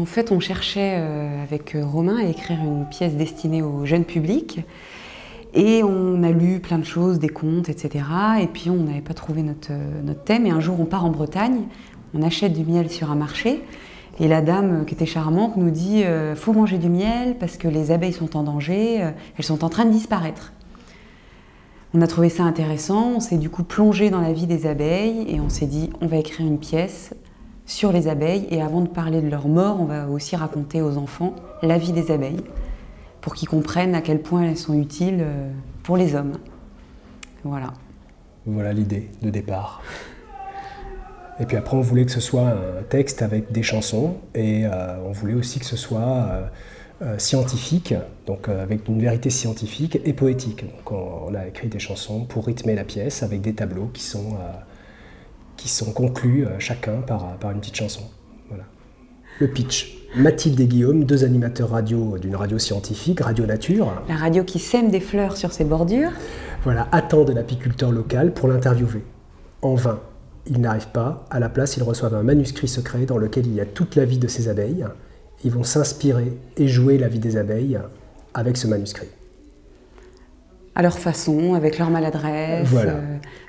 En fait, on cherchait avec Romain à écrire une pièce destinée au jeune public. Et on a lu plein de choses, des contes, etc. Et puis on n'avait pas trouvé notre thème. Et un jour, on part en Bretagne, on achète du miel sur un marché. Et la dame, qui était charmante, nous dit « faut manger du miel parce que les abeilles sont en danger, elles sont en train de disparaître ». On a trouvé ça intéressant, on s'est du coup plongé dans la vie des abeilles et on s'est dit « on va écrire une pièce sur les abeilles et avant de parler de leur mort, on va aussi raconter aux enfants la vie des abeilles ». Pour qu'ils comprennent à quel point elles sont utiles pour les hommes. Voilà. Voilà l'idée de départ. Et puis après, on voulait que ce soit un texte avec des chansons et on voulait aussi que ce soit scientifique, donc avec une vérité scientifique et poétique. Donc on a écrit des chansons pour rythmer la pièce avec des tableaux qui sont conclus chacun par une petite chanson. Voilà. Le pitch. Mathilde et Guillaume, deux animateurs radio d'une radio scientifique, Radio Nature. La radio qui sème des fleurs sur ses bordures. Voilà, attendent l'apiculteur local pour l'interviewer. En vain, ils n'arrivent pas. À la place, ils reçoivent un manuscrit secret dans lequel il y a toute la vie de ces abeilles. Ils vont s'inspirer et jouer la vie des abeilles avec ce manuscrit. À leur façon, avec leur maladresse, voilà.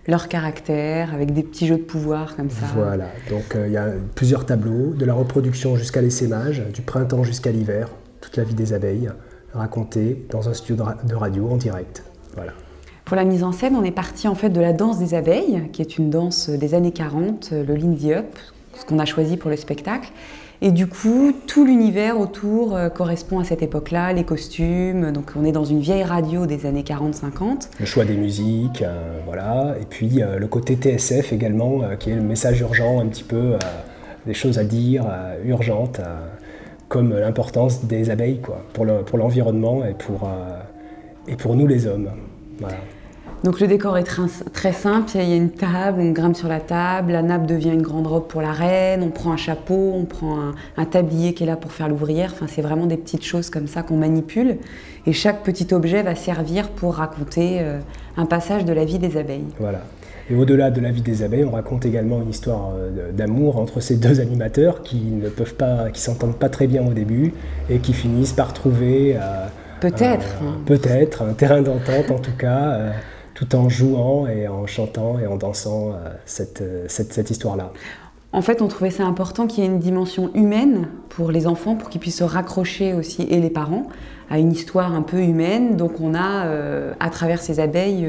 Leur caractère, avec des petits jeux de pouvoir comme ça. Voilà, donc il y a plusieurs tableaux, de la reproduction jusqu'à l'essaimage, du printemps jusqu'à l'hiver, toute la vie des abeilles, racontée dans un studio de radio en direct. Voilà. Pour la mise en scène, on est parti en fait de la danse des abeilles, qui est une danse des années 40, le Lindy Hop, ce qu'on a choisi pour le spectacle. Et du coup, tout l'univers autour correspond à cette époque-là, les costumes. Donc on est dans une vieille radio des années 40-50. Le choix des musiques, voilà. Et puis le côté TSF également, qui est le message urgent, un petit peu, des choses à dire, urgentes, comme l'importance des abeilles, quoi, pour l'environnement et pour nous les hommes. Voilà. Donc le décor est très simple, il y a une table, on grimpe sur la table, la nappe devient une grande robe pour la reine, on prend un chapeau, on prend un tablier qui est là pour faire l'ouvrière, enfin, c'est vraiment des petites choses comme ça qu'on manipule et chaque petit objet va servir pour raconter un passage de la vie des abeilles. Voilà. Et au-delà de la vie des abeilles, on raconte également une histoire d'amour entre ces deux animateurs qui s'entendent pas très bien au début et qui finissent par trouver peut-être un terrain d'entente en tout cas. Tout en jouant et en chantant et en dansant cette histoire-là. En fait, on trouvait ça important qu'il y ait une dimension humaine pour les enfants, pour qu'ils puissent se raccrocher aussi, et les parents, à une histoire un peu humaine. Donc on a, à travers ces abeilles,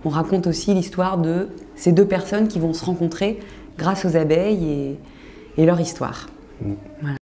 on raconte aussi l'histoire de ces deux personnes qui vont se rencontrer grâce aux abeilles et leur histoire. Voilà.